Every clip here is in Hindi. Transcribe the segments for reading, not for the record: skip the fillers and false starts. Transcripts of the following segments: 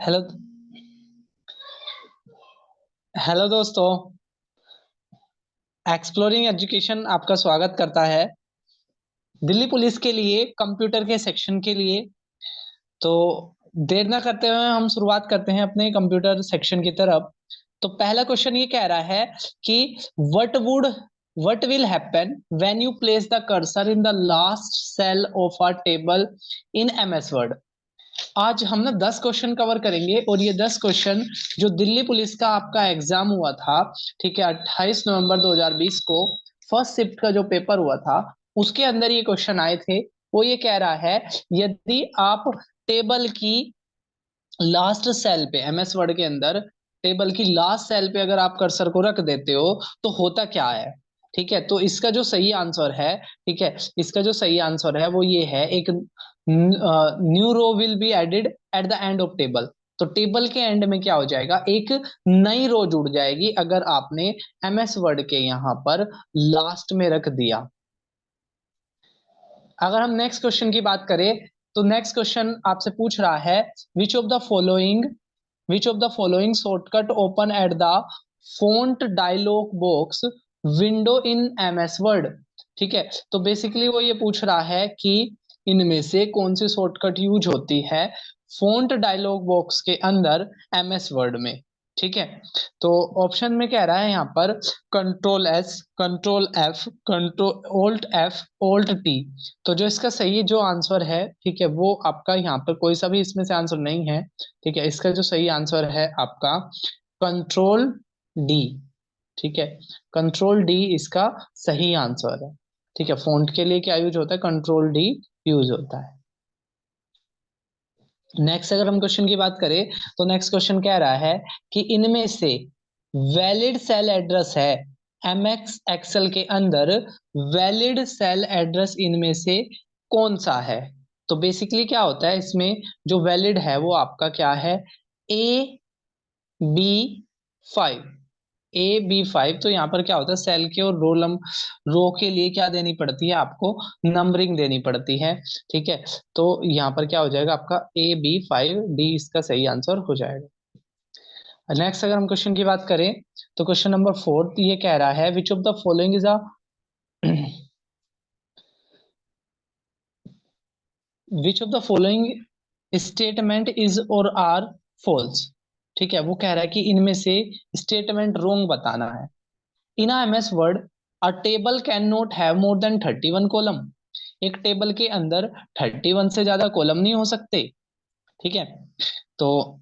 हेलो। हेलो दोस्तों। एक्सप्लोरिंग एजुकेशन आपका स्वागत करता है दिल्ली पुलिस के लिए कंप्यूटर के सेक्शन के लिए। तो देर ना करते हुए हम शुरुआत करते हैं अपने कंप्यूटर सेक्शन की तरफ। तो पहला क्वेश्चन ये कह रहा है कि what would what will happen when you place the cursor in the last cell of a table in MS Word. आज हम ना 10 क्वेश्चन कवर करेंगे और ये 10 क्वेश्चन जो दिल्ली पुलिस का आपका एग्जाम हुआ था, ठीक है, 28 नवंबर 2020 को फर्स्ट शिफ्ट का जो पेपर हुआ था उसके अंदर ये क्वेश्चन आए थे। वो ये कह रहा है यदि आप टेबल की लास्ट सेल पे एमएस वर्ड के अंदर टेबल की लास्ट सेल पे अगर आप कर्सर को रख देते हो तो होता क्या है। ठीक है, तो इसका जो सही आंसर है, ठीक है, इसका जो सही आंसर है वो ये है, एक new row will be added at the end of table. तो टेबल के एंड में क्या हो जाएगा, एक नई रो जुड़ जाएगी अगर आपने एमएस वर्ड के यहां पर लास्ट में रख दिया। अगर हम नेक्स्ट क्वेश्चन की बात करें तो नेक्स्ट क्वेश्चन आपसे पूछ रहा है which of the following which of the following shortcut open at the font dialog box window in MS Word. ठीक है, तो बेसिकली वो ये पूछ रहा है कि इनमें से कौन सी शॉर्टकट यूज होती है फोंट डायलॉग बॉक्स के अंदर एमएस वर्ड में। ठीक है, तो ऑप्शन में कह रहा है यहाँ पर control S, control F, control alt F, alt T. तो जो इसका सही जो आंसर है, ठीक है, वो आपका यहाँ पर कोई सा भी इसमें से आंसर नहीं है। ठीक है, इसका जो सही आंसर है आपका कंट्रोल डी। ठीक है, कंट्रोल डी इसका सही आंसर है। ठीक है, फोंट के लिए क्या यूज होता है, कंट्रोल डी यूज होता है। नेक्स्ट अगर हम क्वेश्चन की बात करें तो नेक्स्ट क्वेश्चन कह रहा है कि इनमें से वैलिड सेल एड्रेस है एमएक्स एक्सेल के अंदर, वैलिड सेल एड्रेस इनमें से कौन सा है। तो बेसिकली क्या होता है इसमें, जो वैलिड है वो आपका क्या है, AB5। AB5, तो यहाँ पर क्या होता है सेल के और रो के लिए क्या देनी पड़ती है आपको, नंबरिंग देनी पड़ती है। ठीक है, तो यहाँ पर क्या हो जाएगा आपका AB5, डी इसका सही आंसर हो जाएगा। नेक्स्ट अगर हम क्वेश्चन की बात करें तो क्वेश्चन नंबर 4 ये कह रहा है which of the following is a which of the following statement is और आर फॉल्स। ठीक है, वो कह रहा है कि इनमें से स्टेटमेंट रोंग बताना है। In MS Word a table can not have more than 31 column. एक टेबल के अंदर 31 से ज्यादा कॉलम नहीं हो सकते। ठीक है, तो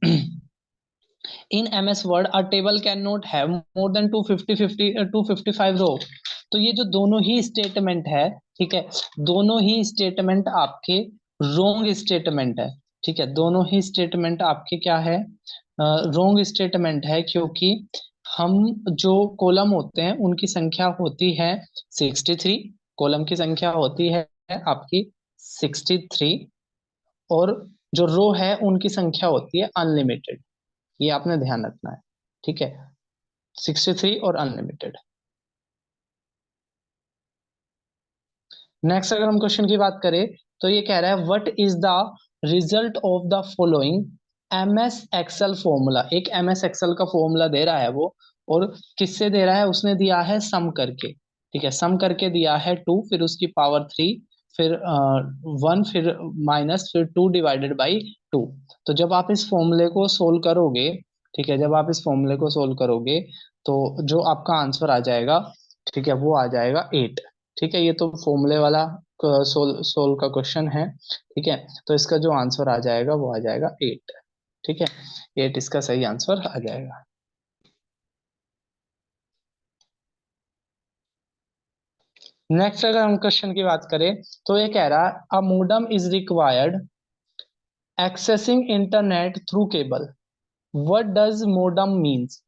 इन MS Word a table can not have more than 255 रो। तो ये जो दोनों ही स्टेटमेंट है, ठीक है, दोनों ही स्टेटमेंट आपके रोंग स्टेटमेंट है। ठीक है, दोनों ही स्टेटमेंट आपके क्या है, रोंग स्टेटमेंट है, क्योंकि हम जो कॉलम होते हैं उनकी संख्या होती है 63। कॉलम की संख्या होती है आपकी 63, और जो रो है उनकी संख्या होती है अनलिमिटेड। ये आपने ध्यान रखना है। ठीक है, 63 और अनलिमिटेड। नेक्स्ट अगर हम क्वेश्चन की बात करें तो ये कह रहा है what is the result of the following MS Excel formula. एक एमएस एक्सेल का फॉर्मूला दे रहा है वो, और किससे दे रहा है, उसने दिया है सम करके। ठीक है, सम करके दिया है 2, फिर उसकी पावर 3, फिर 1, फिर माइनस, फिर 2 डिवाइडेड बाई 2। तो जब आप इस फॉर्मूले को सोल्व करोगे, ठीक है, जब आप इस फॉर्मूले को सोल्व करोगे तो जो आपका आंसर आ जाएगा, ठीक है, वो आ जाएगा 8। ठीक है, ये तो फॉर्मूले वाला सोल्व का क्वेश्चन है। ठीक है, तो इसका जो आंसर आ जाएगा वो आ जाएगा 8। ठीक है, 8 इसका सही आंसर आ जाएगा। नेक्स्ट अगर हम क्वेश्चन की बात करें तो ये कह रहा है a modem is required accessing internet through cable. What does modem means.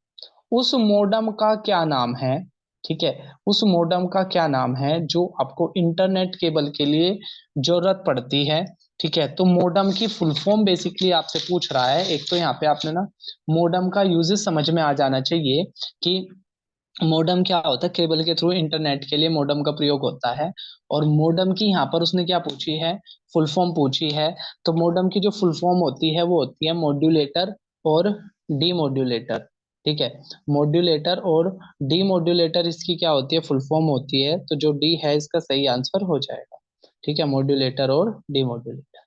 उस मोडम का क्या नाम है। ठीक है, उस मोडम का क्या नाम है जो आपको इंटरनेट केबल के लिए जरूरत पड़ती है। ठीक है, तो मोडम की फुल फॉर्म बेसिकली आपसे पूछ रहा है। एक तो यहाँ पे आपने ना मोडम का यूजेस समझ में आ जाना चाहिए कि मोडम क्या होता है, केबल के थ्रू इंटरनेट के लिए मोडम का प्रयोग होता है। और मोडम की यहाँ पर उसने क्या पूछी है, फुल फॉर्म पूछी है। तो मोडम की जो फुल फॉर्म होती है वो होती है मॉड्यूलेटर और डीमॉड्यूलेटर। ठीक है, मॉड्यूलेटर और डीमॉड्यूलेटर इसकी क्या होती है, फुल फॉर्म होती है। तो जो डी है इसका सही आंसर हो जाएगा। ठीक है, मॉड्यूलेटर और डीमॉड्यूलेटर।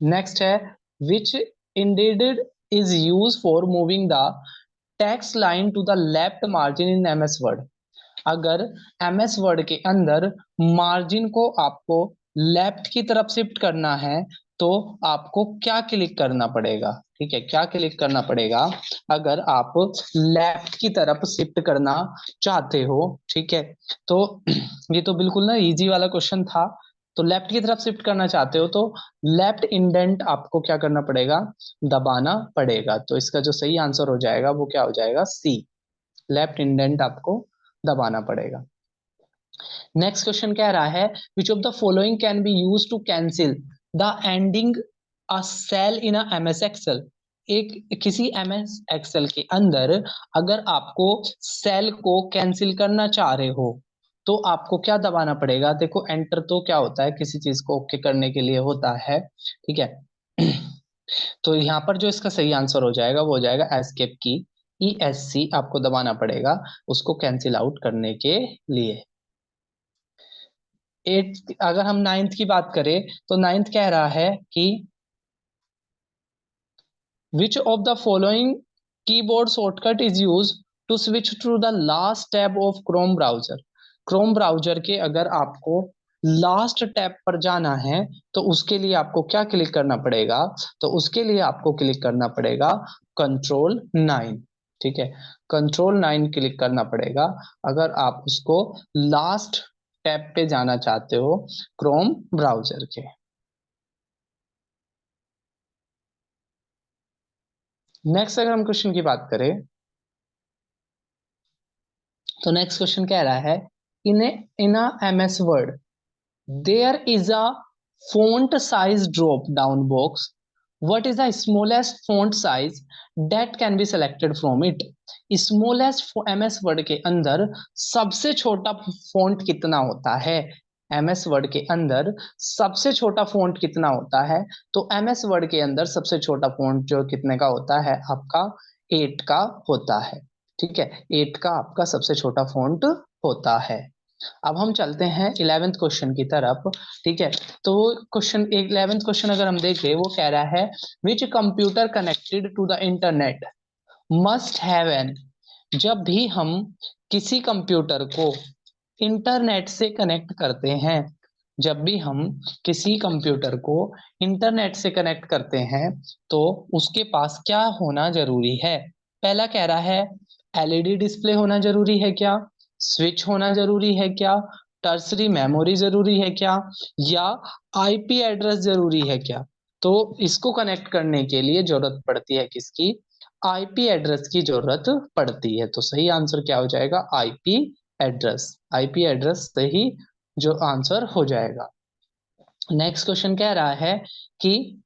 नेक्स्ट है, which indented is use for moving the text line to the left margin in MS Word. अगर एमएस वर्ड के अंदर मार्जिन को आपको लेफ्ट की तरफ शिफ्ट करना है तो आपको क्या क्लिक करना पड़ेगा। ठीक है, क्या क्लिक करना पड़ेगा अगर आप लेफ्ट की तरफ शिफ्ट करना चाहते हो। ठीक है, तो ये तो बिल्कुल ना इजी वाला क्वेश्चन था। तो लेफ्ट की तरफ शिफ्ट करना चाहते हो तो लेफ्ट इंडेंट आपको क्या करना पड़ेगा, दबाना पड़ेगा। तो इसका जो सही आंसर हो जाएगा वो क्या हो जाएगा, सी, लेफ्ट इंडेंट आपको दबाना पड़ेगा। नेक्स्ट क्वेश्चन कह रहा है, which of the following can be use to cancel the ending a cell in a MS Excel. एक किसी एमएस एक्सेल के अंदर अगर आपको सेल को कैंसिल करना चाह रहे हो तो आपको क्या दबाना पड़ेगा। देखो एंटर तो क्या होता है, किसी चीज को ओके करने के लिए होता है। ठीक है, तो यहाँ पर जो इसका सही आंसर हो जाएगा वो हो जाएगा एस्केप की, ESC आपको दबाना पड़ेगा उसको कैंसिल आउट करने के लिए। एट, अगर हम नाइन्थ की बात करें तो नाइन्थ कह रहा है कि which of the following keyboard shortcut is use to switch to the last tab of Chrome browser. Chrome browser के अगर आपको लास्ट टैब पर जाना है तो उसके लिए आपको क्या क्लिक करना पड़ेगा, तो उसके लिए आपको क्लिक करना पड़ेगा कंट्रोल 9। ठीक है, कंट्रोल 9 क्लिक करना पड़ेगा अगर आप उसको लास्ट टैब पे जाना चाहते हो क्रोम ब्राउजर के। नेक्स्ट अगर हम क्वेश्चन की बात करें तो नेक्स्ट क्वेश्चन कह रहा है, in a MS Word there is a font size drop down box. What is the smallest font size that can be selected from it? smallest MS Word के अंदर सबसे छोटा फॉन्ट कितना होता है, एमएस वर्ड के अंदर सबसे छोटा फॉन्ट कितना होता है। तो एमएस वर्ड के अंदर सबसे छोटा फॉन्ट जो कितने का होता है आपका 8 का होता है। ठीक है, 8 का आपका सबसे छोटा फॉन्ट होता है। अब हम चलते हैं 11th क्वेश्चन की तरफ। ठीक है, तो क्वेश्चन 11th क्वेश्चन अगर हम देखें वो कह रहा है, which computer connected to the internet must have an. जब भी हम किसी कंप्यूटर को इंटरनेट से कनेक्ट करते हैं, जब भी हम किसी कंप्यूटर को इंटरनेट से कनेक्ट करते हैं तो उसके पास क्या होना जरूरी है। पहला कह रहा है एलईडी डिस्प्ले होना जरूरी है क्या, स्विच होना जरूरी है क्या, टर्सरी मेमोरी जरूरी है क्या, या आईपी एड्रेस जरूरी है क्या। तो इसको कनेक्ट करने के लिए जरूरत पड़ती है किसकी, आईपी एड्रेस की जरूरत पड़ती है। तो सही आंसर क्या हो जाएगा, आईपी एड्रेस। आईपी एड्रेस सही जो आंसर हो जाएगा। नेक्स्ट क्वेश्चन कह रहा है कि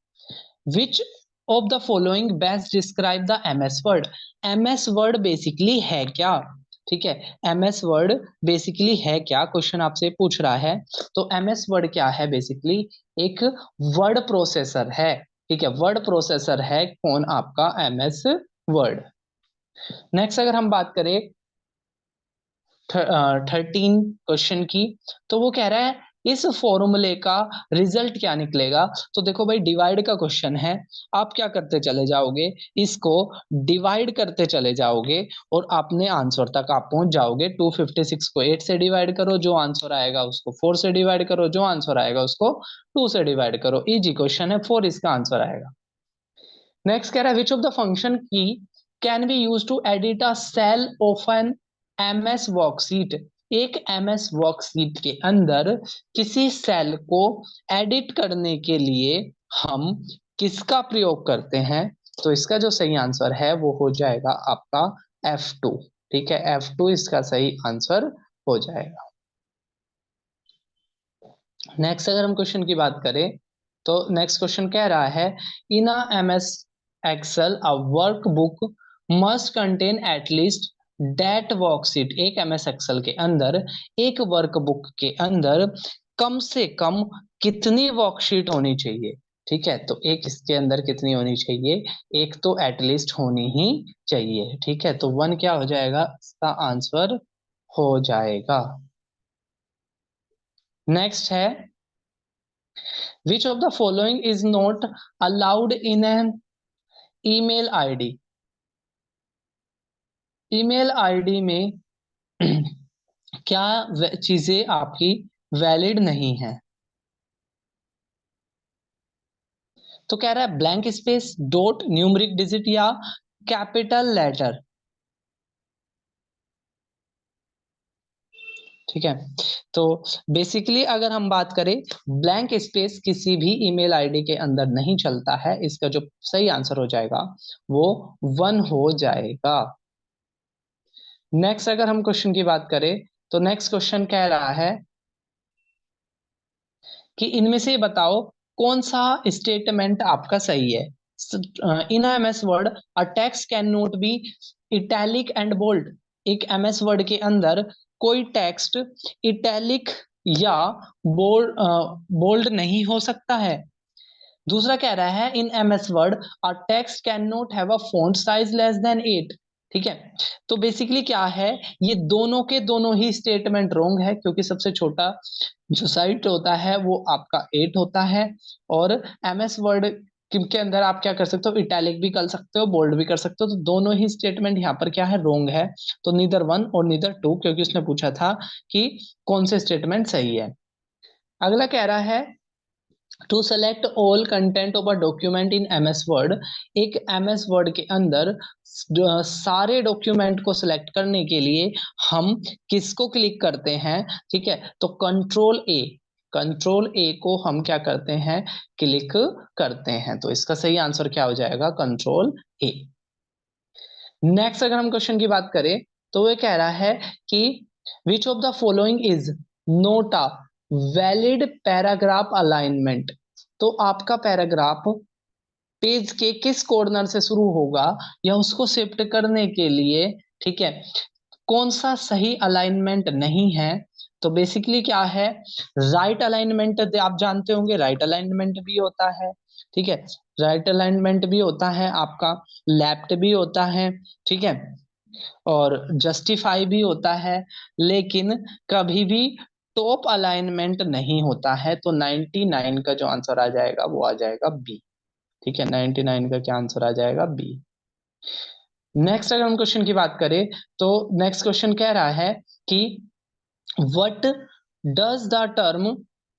which of the following best describe the MS word. MS word basically है क्या। ठीक है, एमएस वर्ड बेसिकली है क्या, क्वेश्चन आपसे पूछ रहा है। तो एमएस वर्ड क्या है, बेसिकली एक वर्ड प्रोसेसर है। ठीक है, वर्ड प्रोसेसर है कौन, आपका एमएस वर्ड। नेक्स्ट अगर हम बात करें 13 क्वेश्चन की, तो वो कह रहा है इस फॉर्मूले का रिजल्ट क्या निकलेगा। तो देखो भाई डिवाइड का क्वेश्चन है, आप क्या करते चले जाओगे, इसको डिवाइड करते चले जाओगे और अपने आंसर तक आप पहुंच जाओगे। 256 को 8 से डिवाइड करो, जो आंसर आएगा उसको 4 से डिवाइड करो, जो आंसर आएगा उसको 2 से डिवाइड करो। इजी क्वेश्चन है, 4 इसका आंसर आएगा। नेक्स्ट कह रहा है which of the function key can be use to edit a cell of an MS worksheet. एक एमएस वर्कशीट के अंदर किसी सेल को एडिट करने के लिए हम किसका प्रयोग करते हैं। तो इसका जो सही आंसर है वो हो जाएगा आपका F2। ठीक है, F2 इसका सही आंसर हो जाएगा। नेक्स्ट अगर हम क्वेश्चन की बात करें तो नेक्स्ट क्वेश्चन कह रहा है, in a MS Excel a workbook must contain at least that worksheet, एक एमएस एक्सेल के अंदर, एक वर्कबुक के अंदर कम से कम कितनी वर्कशीट होनी चाहिए? ठीक है, तो एक इसके अंदर कितनी होनी चाहिए? एक तो एटलीस्ट होनी ही चाहिए। ठीक है, तो 1 क्या हो जाएगा? इसका आंसर हो जाएगा। नेक्स्ट है, which of the following is not allowed in an email ID? Email ID में क्या चीजें आपकी वैलिड नहीं है? तो कह रहा है blank space, dot, numeric digit या कैपिटल लेटर। ठीक है, तो बेसिकली अगर हम बात करें, ब्लैंक स्पेस किसी भी ईमेल आईडी के अंदर नहीं चलता है। इसका जो सही आंसर हो जाएगा वो 1 हो जाएगा। नेक्स्ट अगर हम क्वेश्चन की बात करें, तो नेक्स्ट क्वेश्चन कह रहा है कि इनमें से बताओ कौन सा स्टेटमेंट आपका सही है। In MS Word a text can not be italic and bold. एक एमएस वर्ड के अंदर कोई टेक्स्ट इटैलिक या बोल्ड बोल्ड नहीं हो सकता है। दूसरा कह रहा है in MS Word a text can not have a font size less than 8। ठीक है, तो बेसिकली क्या है, ये दोनों के दोनों ही स्टेटमेंट रॉन्ग है, क्योंकि सबसे छोटा जो साइट होता है वो आपका 8 होता है। और एमएस वर्ड के अंदर आप क्या कर सकते हो, इटैलिक भी कर सकते हो, बोल्ड भी कर सकते हो। तो दोनों ही स्टेटमेंट यहाँ पर क्या है, रॉन्ग है। तो नीदर 1 और नीदर 2, क्योंकि उसने पूछा था कि कौन से स्टेटमेंट सही है। अगला कह रहा है to select all content of a document in MS Word. एक एमएस वर्ड के अंदर सारे डॉक्यूमेंट को सिलेक्ट करने के लिए हम किसको क्लिक करते हैं? ठीक है, तो कंट्रोल ए, कंट्रोल ए को हम क्या करते हैं, क्लिक करते हैं। तो इसका सही आंसर क्या हो जाएगा? कंट्रोल ए। नेक्स्ट अगर हम क्वेश्चन की बात करें, तो ये कह रहा है कि which of the following is note a valid paragraph alignment. तो आपका पैराग्राफ पेज के किस कॉर्नर से शुरू होगा या उसको शिफ्ट करने के लिए, ठीक है, कौन सा सही अलाइनमेंट नहीं है? तो बेसिकली क्या है, राइट अलाइनमेंट आप जानते होंगे, राइट अलाइनमेंट भी होता है। ठीक है, राइट अलाइनमेंट भी होता है आपका, लेफ्ट भी होता है। ठीक है, और जस्टिफाई भी होता है, लेकिन कभी भी टॉप अलाइनमेंट नहीं होता है। तो 99 का जो आंसर आ जाएगा वो आ जाएगा बी। ठीक है, 99 का क्या आंसर आ जाएगा? बी। नेक्स्ट अगर हम क्वेश्चन की बात करें, तो नेक्स्ट क्वेश्चन कह रहा है कि what does the term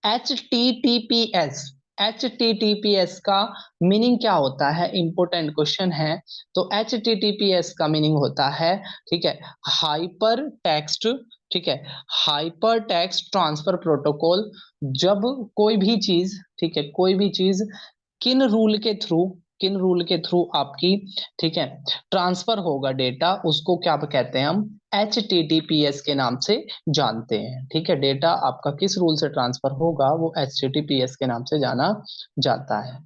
HTTPS, HTTPS का मीनिंग क्या होता है? इंपोर्टेंट क्वेश्चन है। तो HTTPS का मीनिंग होता है, ठीक है, हाइपर टेक्स्ट, ठीक है, हाइपर टेक्स्ट ट्रांसफर प्रोटोकॉल। जब कोई भी चीज, ठीक है, कोई भी चीज किन रूल के थ्रू, किन रूल के थ्रू आपकी, ठीक है, ट्रांसफर होगा डेटा, उसको क्या कहते हैं हम? HTTPS के नाम से जानते हैं। ठीक है, डेटा आपका किस रूल से ट्रांसफर होगा वो HTTPS के नाम से जाना जाता है।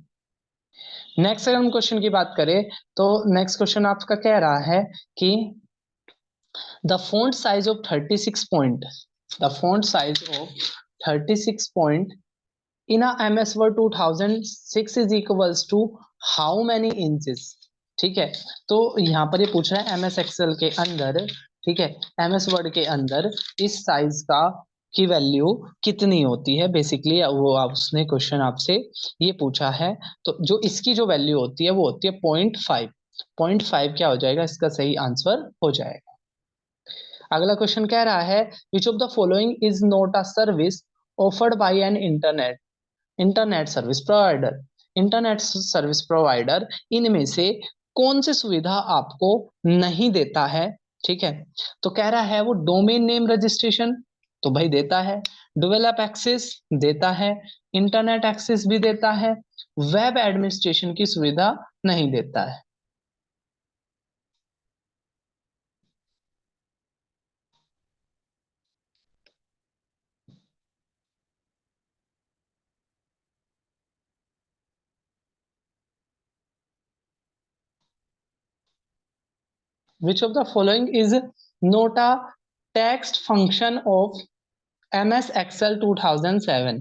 नेक्स्ट अगर हम क्वेश्चन की बात करें, तो नेक्स्ट क्वेश्चन आपका कह रहा है कि the font size of 36 point, the font size of 36 point in a MS Word 2006 is equals to how many inches? ठीक है, तो यहाँ पर ये पूछ रहा है MS Excel के अंदर, ठीक है, MS Word के अंदर इस साइज का की वैल्यू कितनी होती है। बेसिकली वो आप उसने क्वेश्चन आपसे ये पूछा है, तो जो इसकी जो वैल्यू होती है वो होती है 0.5। 0.5 क्या हो जाएगा? इसका सही आंसर हो जाएगा। अगला क्वेश्चन कह रहा है which of the following is not a service offered by an internet service provider. Internet service provider इनमें से कौन सी सुविधा आपको नहीं देता है? ठीक है, तो कह रहा है वो डोमेन नेम रजिस्ट्रेशन, तो भाई देता है। डुअल ऐप एक्सेस देता है, इंटरनेट एक्सेस भी देता है, वेब एडमिनिस्ट्रेशन की सुविधा नहीं देता है। Which of the following is note a text function of MS Excel 2007।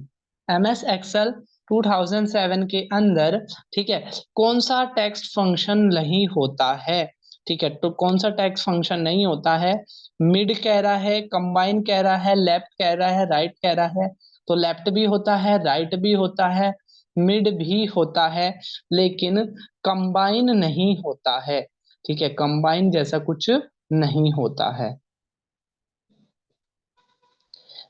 MS Excel 2007 के अंदर, ठीक है, कौन सा टेक्स्ट फंक्शन नहीं होता है? ठीक है, तो कौन सा टेक्स्ट फंक्शन नहीं होता है? मिड कह रहा है, कंबाइन कह रहा है, लेफ्ट कह रहा है, राइट कह रहा है। तो लेफ्ट भी होता है, राइट भी होता है, मिड भी होता है, लेकिन कंबाइन नहीं होता है। ठीक है, कंबाइन जैसा कुछ नहीं होता है।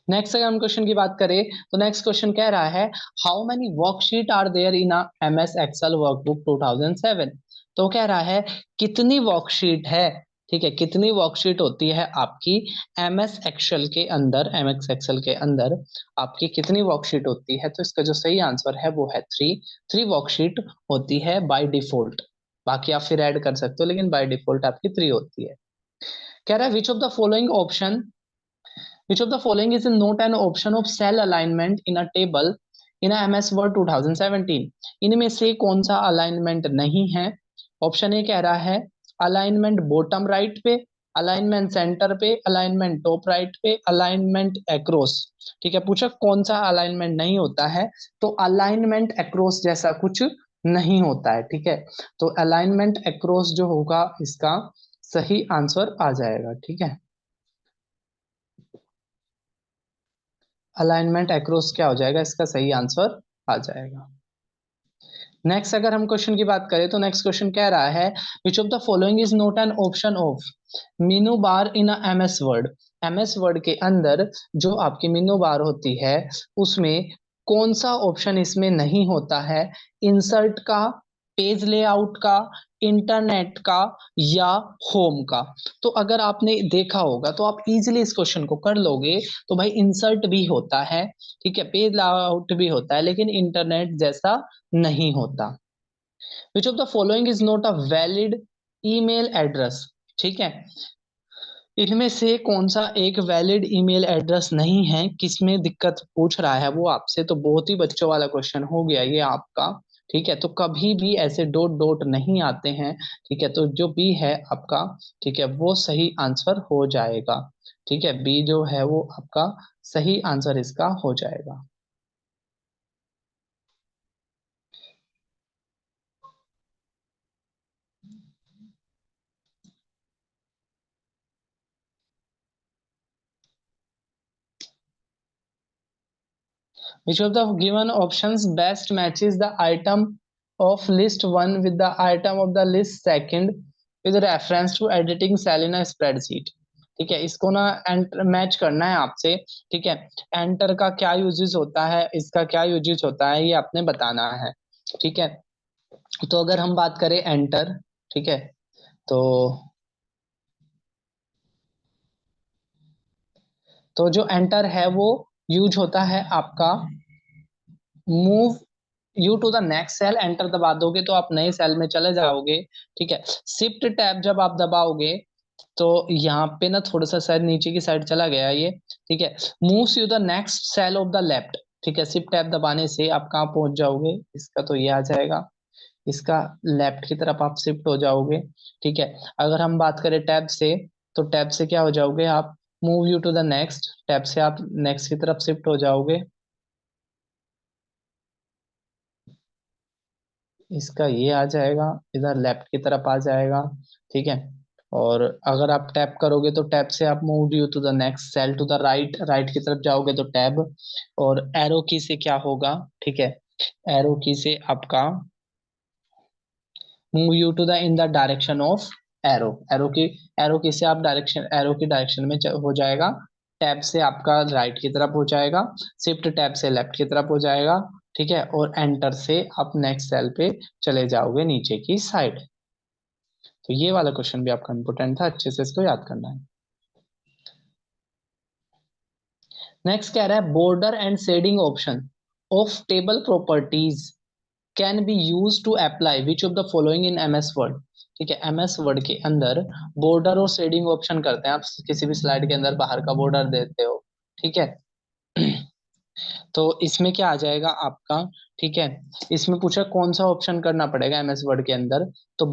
नेक्स्ट अगर हम क्वेश्चन की बात करें तो नेक्स्ट क्वेश्चन कह रहा है how many worksheet are there in MS Excel workbook 2007। तो कह रहा है कितनी वर्कशीट है, ठीक है, कितनी वर्कशीट होती है आपकी MS Excel के अंदर, MS Excel के अंदर आपकी कितनी वर्कशीट होती है? तो इसका जो सही आंसर है वो है 3। 3 वर्कशीट होती है बाय डिफॉल्ट, बाकी आप फिर ऐड कर सकते हो, लेकिन बाय डिफॉल्ट आपकी 3 होती है। कह रहा है which of the following option Which of the following is not an option of cell alignment in a table in a MS Word 2017? इनमें से कौन सा अलाइनमेंट नहीं है? ऑप्शन ए कह रहा है अलाइनमेंट बॉटम राइट पे, अलाइनमेंट सेंटर पे, अलाइनमेंट टॉप राइट पे, अलाइनमेंट एक्रॉस। ठीक है, पूछा कौन सा अलाइनमेंट नहीं होता है, तो अलाइनमेंट एक्रॉस जैसा कुछ नहीं होता है। ठीक है, तो अलाइनमेंट एक्रॉस जो होगा इसका सही आंसर आ जाएगा। ठीक है, अलाइनमेंट एक्रॉस क्या हो जाएगा, इसका सही आंसर आ जाएगा। नेक्स्ट अगर हम क्वेश्चन की बात करें तो नेक्स्ट क्वेश्चन कह रहा है which of the following is not an option of Meenu bar in MS word. MS word के अंदर जो आपकी मीनू बार होती है उसमें कौन सा ऑप्शन इसमें नहीं होता है? इंसर्ट का, पेज लेआउट का, इंटरनेट का या होम का? तो अगर आपने देखा होगा तो आप इजीली इस क्वेश्चन को कर लोगे। तो भाई इंसर्ट भी होता है, ठीक है, पेज लेआउट भी होता है, लेकिन इंटरनेट जैसा नहीं होता। विच of the following is not a valid email address. ठीक है, इनमें से कौन सा एक वैलिड ईमेल एड्रेस नहीं है? किसमें दिक्कत पूछ रहा है वो आपसे, तो बहुत ही बच्चों वाला क्वेश्चन हो गया ये आपका। ठीक है, तो कभी भी ऐसे डॉट डॉट नहीं आते हैं। ठीक है, तो जो बी है आपका, ठीक है, वो सही आंसर हो जाएगा। ठीक है, बी जो है वो आपका सही आंसर इसका हो जाएगा। Which of the given options best matches the item of list 1 with the item of the list second with reference to editing cell in a spreadsheet? ठीक है, इसको ना मैच करना है आपसे। ठीक है, एंटर का क्या यूजेस होता है, इसका क्या यूजेस होता है, ये आपने बताना है। ठीक है, तो अगर हम बात करें एंटर, ठीक है, तो जो एंटर है वो यूज होता है आपका move you to the next cell. Enter दबा दोगे तो आप नए सेल में चले जाओगे। ठीक है, शिफ्ट टैब जब आप दबाओगे तो यहाँ पे ना थोड़ा सा शायद नीचे की साइड चला गया ये। ठीक है, moves you the next cell of the left. ठीक है, शिफ्ट टैब दबाने से आप कहाँ पहुंच जाओगे, इसका तो ये आ जाएगा, इसका लेफ्ट की तरफ आप शिफ्ट हो जाओगे। ठीक है, अगर हम बात करें टैब से, तो टैब से क्या हो जाओगे आप, move you to the next, tab से आप नेक्स्ट की तरफ शिफ्ट हो जाओगे। इसका ये आ जाएगा, इधर लेफ्ट की तरफ आ जाएगा। ठीक है, और अगर आप टैप करोगे तो टैब से आप move you to the next cell to the right, right की तरफ जाओगे तो टैब, और एरो की से क्या होगा, ठीक है, एरो की से आपका move you to the in the direction of arrow, arrow key से आप डायरेक्शन, एरो की डायरेक्शन में हो जाएगा। टैब से आपका राइट की तरफ हो जाएगा, शिफ्ट टैब से लेफ्ट की तरफ हो जाएगा। ठीक है, और एंटर से आप नेक्स्ट सेल पे चले जाओगे नीचे की साइड। तो ये वाला क्वेश्चन भी आपका इंपोर्टेंट था, अच्छे से इसको याद करना है। नेक्स्ट कह रहा है border and shading option of table properties can be use to apply which of the following in MS Word. ठीक है, MS वर्ड के अंदर बॉर्डर और शेडिंग ऑप्शन करते हैं। आप किसी भी स्लाइड के अंदर बाहर का बॉर्डर देते हो, ठीक है, तो इसमें क्या आ जाएगा आपका, ठीक है, इसमें पूछा कौन सा ऑप्शन करना पड़ेगा एमएस वर्ड के अंदर, तो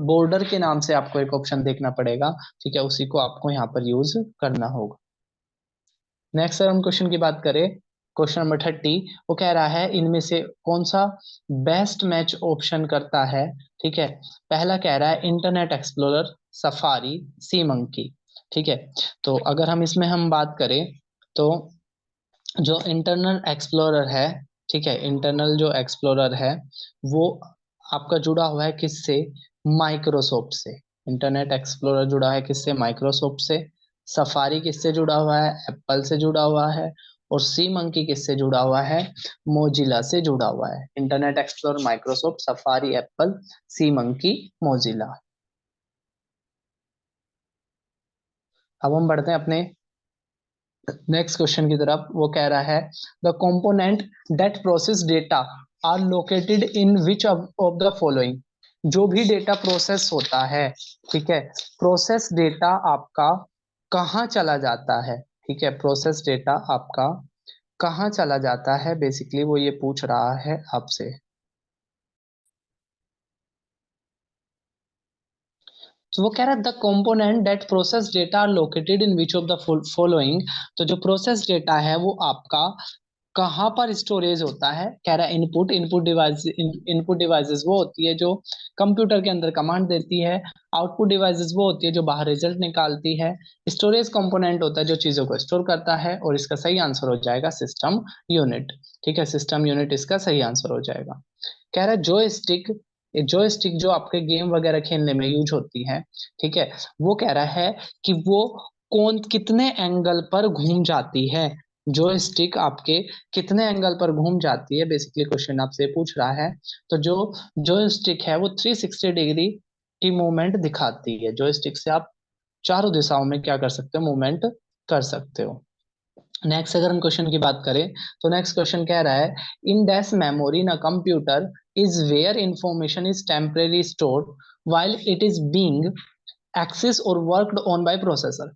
बॉर्डर के नाम से आपको एक ऑप्शन देखना पड़ेगा। ठीक है, उसी को आपको यहाँ पर यूज करना होगा। नेक्स्ट अगर हम क्वेश्चन की बात करें, क्वेश्चन नंबर 30, वो कह रहा है इनमें से कौन सा बेस्ट मैच ऑप्शन करता है। ठीक है, पहला कह रहा है इंटरनेट एक्सप्लोरर, सफारी, सी मंकी। ठीक है, तो अगर हम इसमें हम बात करें तो जो इंटरनल एक्सप्लोरर है, ठीक है, इंटरनल जो एक्सप्लोरर है वो आपका जुड़ा हुआ है किससे, माइक्रोसॉफ्ट से। इंटरनेट एक्सप्लोरर जुड़ा है किससे, माइक्रोसॉफ्ट से। सफारी किससे जुड़ा हुआ है, एप्पल से जुड़ा हुआ है। और सी मंकी किससे जुड़ा हुआ है, मोजिला से जुड़ा हुआ है। Internet explorer Microsoft, safari Apple, सी मंकी मोजिला। अब हम बढ़ते हैं अपने नेक्स्ट क्वेश्चन की तरफ। वो कह रहा है the component that process data are located in which of the following. जो भी डेटा प्रोसेस होता है, ठीक है, प्रोसेस डेटा आपका कहाँ चला जाता है। ठीक है, प्रोसेस डेटा आपका कहाँ चला जाता है, बेसिकली वो ये पूछ रहा है आपसे। तो वो कह रहा है the component that process data are located in which of the following. तो जो प्रोसेस डेटा है वो आपका कहाँ पर स्टोरेज होता है। कह रहा है इनपुट, इनपुट डिवाइसेस वो होती है जो कंप्यूटर के अंदर कमांड देती है। आउटपुट डिवाइसेस वो होती है जो बाहर रिजल्ट निकालती है। स्टोरेज कंपोनेंट होता है जो चीजों को स्टोर करता है। और इसका सही आंसर हो जाएगा सिस्टम यूनिट। ठीक है, सिस्टम यूनिट इसका सही आंसर हो जाएगा। कह रहा है जो स्टिक जो आपके गेम वगैरह खेलने में यूज होती है, ठीक है, वो कह रहा है कि वो कौन कितने एंगल पर घूम जाती है। जो स्टिक आपके कितने एंगल पर घूम जाती है, बेसिकली क्वेश्चन आपसे पूछ रहा है। तो जो जो स्टिक है वो 360 डिग्री की मूवमेंट दिखाती है। जो स्टिक से आप चारों दिशाओं में क्या कर सकते हो, मूवमेंट कर सकते हो। नेक्स्ट अगर हम क्वेश्चन की बात करें तो नेक्स्ट क्वेश्चन कह रहा है in dash memory in a computer is where information is temporary stored while it is being accessed or worked on by processor।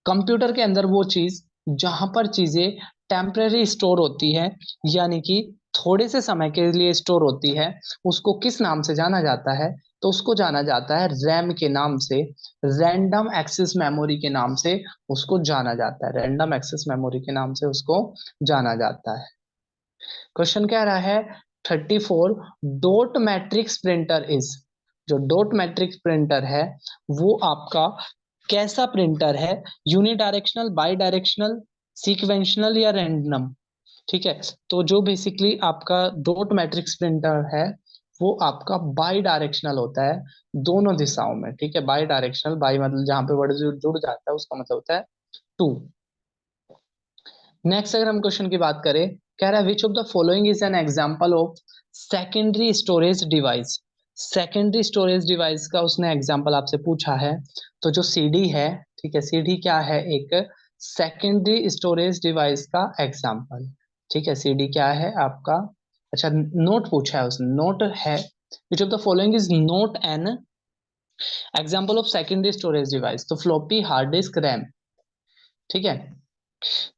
Computer के अंदर वो चीज जहां पर चीजें टेम्परेरी स्टोर होती है, यानी कि थोड़े से समय के लिए स्टोर होती है, उसको किस नाम से जाना जाता है। तो उसको जाना जाता है रैम के नाम से, रैंडम एक्सेस मेमोरी के नाम से उसको जाना जाता है। रैंडम एक्सेस मेमोरी के नाम से उसको जाना जाता है। क्वेश्चन कह रहा है 34, डॉट मैट्रिक्स प्रिंटर इज। जो डॉट मैट्रिक्स प्रिंटर है वो आपका कैसा प्रिंटर है, यूनिडायरेक्शनल, बाई डायरेक्शनल, सीक्वेंशनल या रैंडम। ठीक है, तो जो बेसिकली आपका डॉट मैट्रिक्स प्रिंटर है वो आपका बाई डायरेक्शनल होता है, दोनों दिशाओं में। ठीक है, बाई डायरेक्शनल, बाई मतलब जहां पे वर्ड जुड़ जाता है उसका मतलब होता है टू। नेक्स्ट अगर हम क्वेश्चन की बात करें, कह रहा है which of the following is an example of secondary storage device. Secondary storage device का उसने एग्जांपल आपसे पूछा है। तो जो सीडी है, ठीक है, सीडी क्या है, एक सेकेंडरी स्टोरेज डिवाइस का एग्जांपल। ठीक है, सीडी क्या है आपका, अच्छा नोट पूछा है उसने, नोट है which of the following is note an example of secondary storage device. तो फ्लॉपी, हार्ड डिस्क, रैम। ठीक है,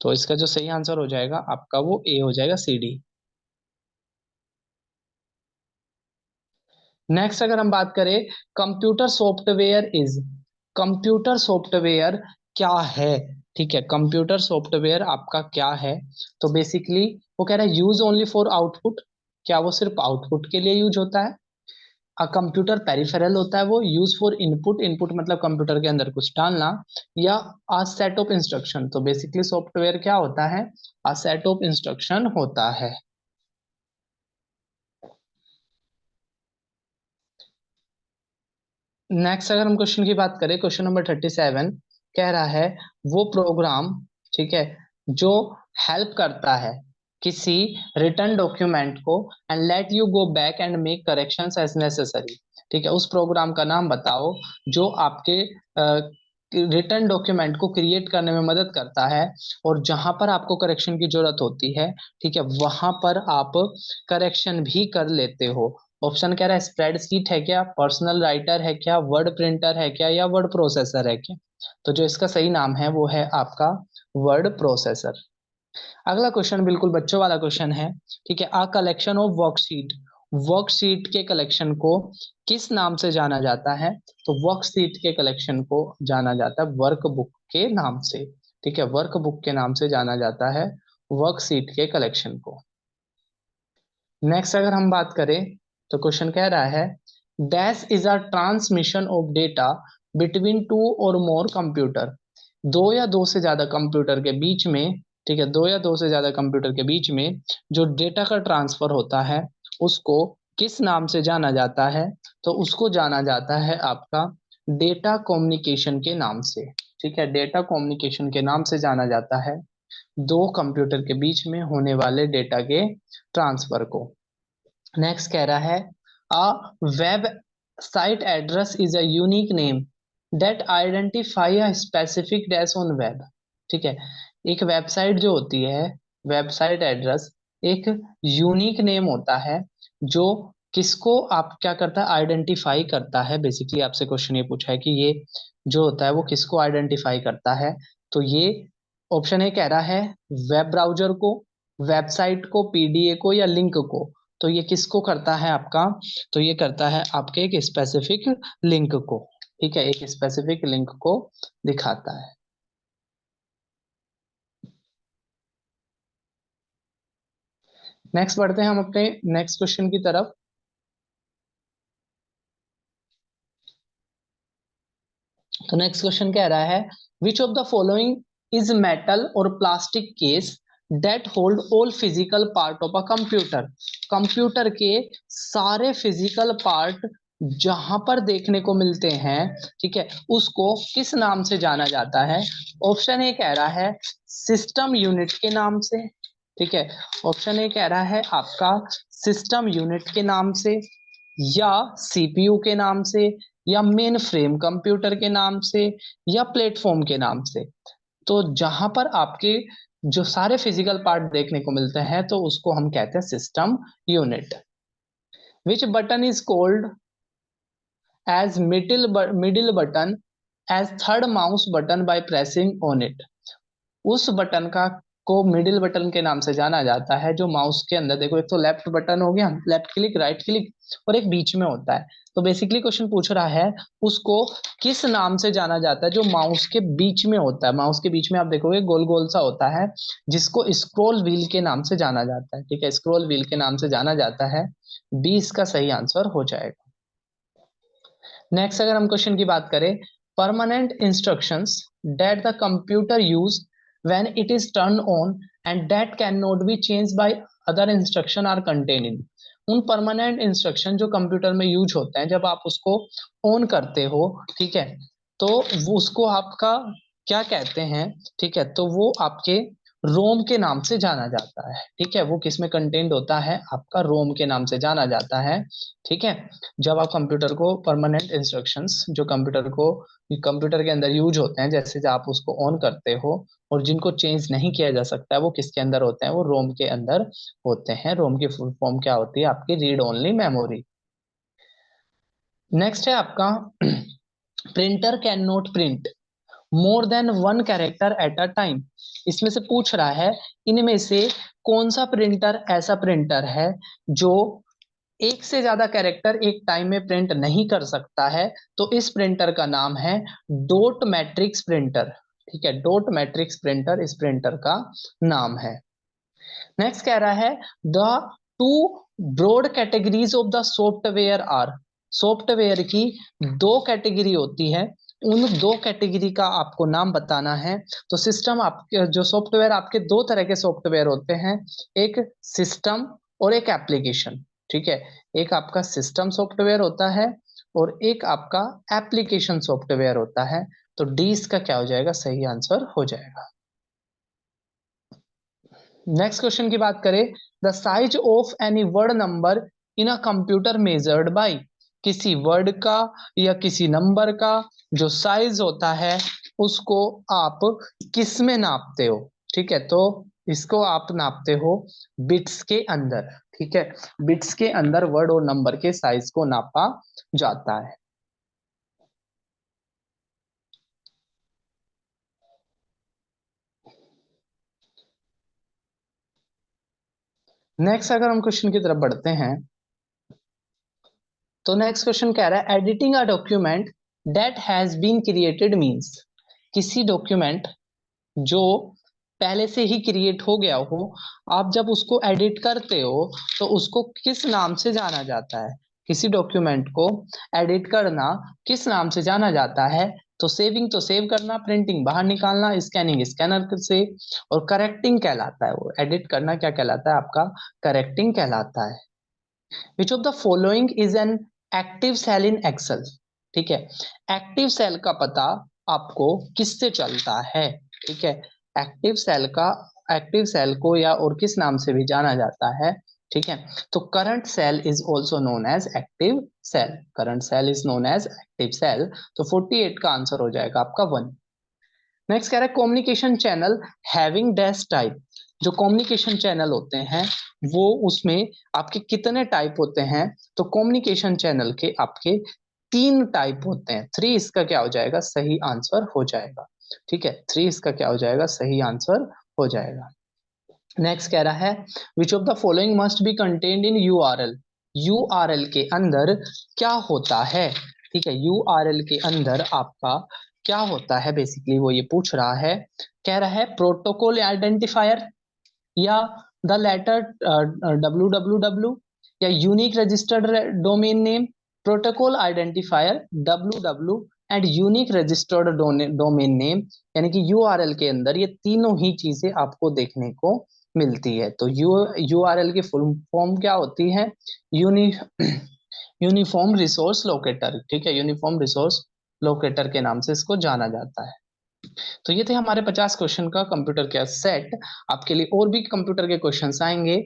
तो इसका जो सही आंसर हो जाएगा आपका वो ए हो जाएगा, सी डी। नेक्स्ट अगर हम बात करें computer software is. Computer software क्या है। ठीक है, कंप्यूटर सॉफ्टवेयर आपका क्या है। तो बेसिकली वो कह रहा है यूज ओनली फॉर आउटपुट। क्या वो सिर्फ आउटपुट के लिए यूज होता है। अ कंप्यूटर पेरिफेरल होता है वो, यूज फॉर इनपुट, इनपुट मतलब कंप्यूटर के अंदर कुछ डालना, या अ सेट ऑफ इंस्ट्रक्शन। तो बेसिकली सॉफ्टवेयर क्या होता है, अ सेट ऑफ इंस्ट्रक्शन होता है। नेक्स्ट अगर हम क्वेश्चन की बात करें, क्वेश्चन नंबर 37 कह रहा है वो प्रोग्राम, ठीक है, जो हेल्प करता है किसी रिटर्न डॉक्यूमेंट को and let you go back and make corrections as necessary. ठीक है, उस प्रोग्राम का नाम बताओ जो आपके रिटर्न डॉक्यूमेंट को क्रिएट करने में मदद करता है और जहां पर आपको करेक्शन की जरूरत होती है, ठीक है, वहां पर आप करेक्शन भी कर लेते हो। ऑप्शन कह रहा है स्प्रेडशीट है क्या, पर्सनल राइटर है क्या, वर्ड प्रिंटर है क्या, या वर्ड प्रोसेसर है क्या। तो जो इसका सही नाम है वो है आपका वर्ड प्रोसेसर। अगला क्वेश्चन बिल्कुल बच्चों वाला क्वेश्चन है, ठीक है। A collection of worksheet, worksheet के कलेक्शन को किस नाम से जाना जाता है? तो वर्कशीट के कलेक्शन को जाना जाता है वर्कबुक के नाम से, ठीक है। वर्कबुक के नाम से जाना जाता है वर्कशीट के कलेक्शन को। नेक्स्ट अगर हम बात करें तो क्वेश्चन कह रहा है dash is a transmission of data between two और मोर कंप्यूटर, दो या दो से ज्यादा कंप्यूटर के बीच में, ठीक है, दो या दो से ज्यादा कंप्यूटर के बीच में जो डेटा का ट्रांसफर होता है उसको किस नाम से जाना जाता है? तो उसको जाना जाता है आपका डेटा कम्युनिकेशन के नाम से, ठीक है। डेटा कम्युनिकेशन के नाम से जाना जाता है दो कंप्यूटर के बीच में होने वाले डेटा के ट्रांसफर को। नेक्स्ट कह रहा है a web site address is a unique name that identify a specific dash on web, ठीक है। एक वेबसाइट जो होती है, वेबसाइट एड्रेस एक यूनिक नेम होता है जो किसको आप क्या करता है, आइडेंटिफाई करता है। बेसिकली आपसे क्वेश्चन ये पूछा है कि ये जो होता है वो किसको आइडेंटिफाई करता है? तो ये ऑप्शन ए कह रहा है वेब ब्राउजर को, वेबसाइट को, पीडीए को या लिंक को। तो ये किसको करता है आपका? तो ये करता है आपके एक स्पेसिफिक लिंक को, ठीक है, एक स्पेसिफिक लिंक को दिखाता है। नेक्स्ट बढ़ते हैं हम अपने नेक्स्ट क्वेश्चन की तरफ। तो नेक्स्ट क्वेश्चन कह रहा है which of the following is metal और plastic case that hold all physical part of a computer, computer के सारे फिजिकल पार्ट जहां पर देखने को मिलते हैं, ठीक है, उसको किस नाम से जाना जाता है? ऑप्शन ए कह रहा है सिस्टम यूनिट के नाम से, ठीक है। ऑप्शन ए कह रहा है आपका सिस्टम यूनिट के नाम से, या सीपीयू के नाम से, या मेन फ्रेम कंप्यूटर के नाम से, या प्लेटफॉर्म के नाम से। तो जहां पर आपके जो सारे फिजिकल पार्ट देखने को मिलते हैं तो उसको हम कहते हैं system unit. Which button is called as middle button as third mouse button by pressing on it, उस बटन का को मिडिल बटन के नाम से जाना जाता है जो माउस के अंदर, देखो एक तो लेफ्ट बटन हो गया, लेफ्ट क्लिक, राइट क्लिक, और एक बीच में होता है। तो बेसिकली क्वेश्चन पूछ रहा है उसको किस नाम से जाना जाता है जो माउस के बीच में होता है। माउस के बीच में आप देखोगे गोल गोल सा होता है जिसको स्क्रॉल व्हील के नाम से जाना जाता है, ठीक है, स्क्रॉल व्हील के नाम से जाना जाता है। बी इसका सही आंसर हो जाएगा। नेक्स्ट अगर हम क्वेश्चन की बात करें permanent instructions that the computer use when it is turn on and that can not be change by other instruction are contain in, उन परमानेंट इंस्ट्रक्शन जो कंप्यूटर में यूज होते हैं जब आप उसको ऑन करते हो, ठीक है, तो वो उसको आपका क्या कहते हैं? ठीक है, तो वो आपके रोम के नाम से जाना जाता है, ठीक है। वो किस में कंटेंट होता है? आपका रोम के नाम से जाना जाता है, ठीक है। जब आप कंप्यूटर को परमानेंट इंस्ट्रक्शंस जो कंप्यूटर के अंदर यूज होते हैं, जैसे जब आप उसको ऑन करते हो और जिनको चेंज नहीं किया जा सकता है वो किसके अंदर होते हैं? वो रोम के अंदर होते हैं। रोम की फुल फॉर्म क्या होती है? आपकी रीड ओनली मेमोरी। नेक्स्ट है आपका printer can not print more than one character at a time, इसमें से पूछ रहा है इनमें से कौन सा प्रिंटर ऐसा प्रिंटर है जो एक से ज्यादा कैरेक्टर एक टाइम में प्रिंट नहीं कर सकता है? तो इस प्रिंटर का नाम है डॉट मैट्रिक्स प्रिंटर, ठीक है, डॉट मैट्रिक्स प्रिंटर इस प्रिंटर का नाम है। नेक्स्ट कह रहा है the two broad categories of the software are, software की दो कैटेगरी होती है, उन दो कैटेगरी का आपको नाम बताना है। तो सिस्टम आपके जो सॉफ्टवेयर, आपके दो तरह के सॉफ्टवेयर होते हैं, एक सिस्टम और एक एप्लीकेशन, ठीक है। एक आपका सिस्टम सॉफ्टवेयर होता है और एक आपका एप्लीकेशन सॉफ्टवेयर होता है। तो डी इसका क्या हो जाएगा? सही आंसर हो जाएगा। नेक्स्ट क्वेश्चन की बात करें the size of any word number in a computer measured by, किसी वर्ड का या किसी नंबर का जो साइज होता है उसको आप किस में नापते हो? ठीक है, तो इसको आप नापते हो बिट्स के अंदर, ठीक है, बिट्स के अंदर वर्ड और नंबर के साइज को नापा जाता है। नेक्स्ट अगर हम क्वेश्चन की तरफ बढ़ते हैं, तो नेक्स्ट क्वेश्चन कह रहा है editing a document that has been created means, किसी डॉक्यूमेंट जो पहले से ही क्रिएट हो गया हो, आप जब उसको एडिट करते हो तो उसको किस नाम से जाना जाता है? किसी डॉक्यूमेंट को एडिट करना किस नाम से जाना जाता है? तो सेविंग तो सेव करना, प्रिंटिंग बाहर निकालना, स्कैनिंग स्कैनर से, और करेक्टिंग कहलाता है, वो एडिट करना क्या कहलाता है आपका? करेक्टिंग कहलाता है। Which of the following is an active cell in Excel? ठीक है, एक्टिव सेल का पता आपको किससे चलता है? ठीक है, एक्टिव सेल का, एक्टिव सेल को या और किस नाम से भी जाना जाता है? ठीक है, तो current cell is also known as active cell, current cell is known as active cell. तो 48 का आंसर हो जाएगा आपका 1। नेक्स्ट कह रहा है communication channel having dash type, जो कम्युनिकेशन चैनल होते हैं वो उसमें आपके कितने टाइप होते हैं? तो कम्युनिकेशन चैनल के आपके 3 टाइप होते हैं। 3 इसका क्या हो जाएगा? सही आंसर हो जाएगा। ठीक है, 3 इसका क्या हो जाएगा? सही आंसर हो जाएगा। नेक्स्ट कह रहा है which of the following must be contained in URL? URL के अंदर क्या होता है? ठीक है, यूआरएल के अंदर आपका क्या होता है? बेसिकली वो ये पूछ रहा है, कह रहा है प्रोटोकॉल आइडेंटिफायर, या द लेटर www, या unique registered domain name, protocol identifier, www and unique registered domain name, यानी कि यूआरएल के अंदर ये तीनों ही चीजें आपको देखने को मिलती है। तो यूआरएल की फुल फॉर्म क्या होती है? Uni uniform resource locator. ठीक है, यूनिफॉर्म रिसोर्स लोकेटर के नाम से इसको जाना जाता है। तो ये थे हमारे 50 क्वेश्चन का कंप्यूटर का सेट। आपके लिए और भी कंप्यूटर के क्वेश्चंस आएंगे,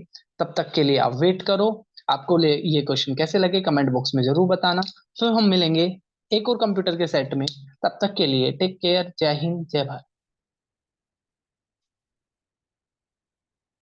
तब तक के लिए आप वेट करो। आपको ये क्वेश्चन कैसे लगे कमेंट बॉक्स में जरूर बताना। फिर हम मिलेंगे एक और कंप्यूटर के सेट में। तब तक के लिए टेक केयर, जय हिंद, जय भारत।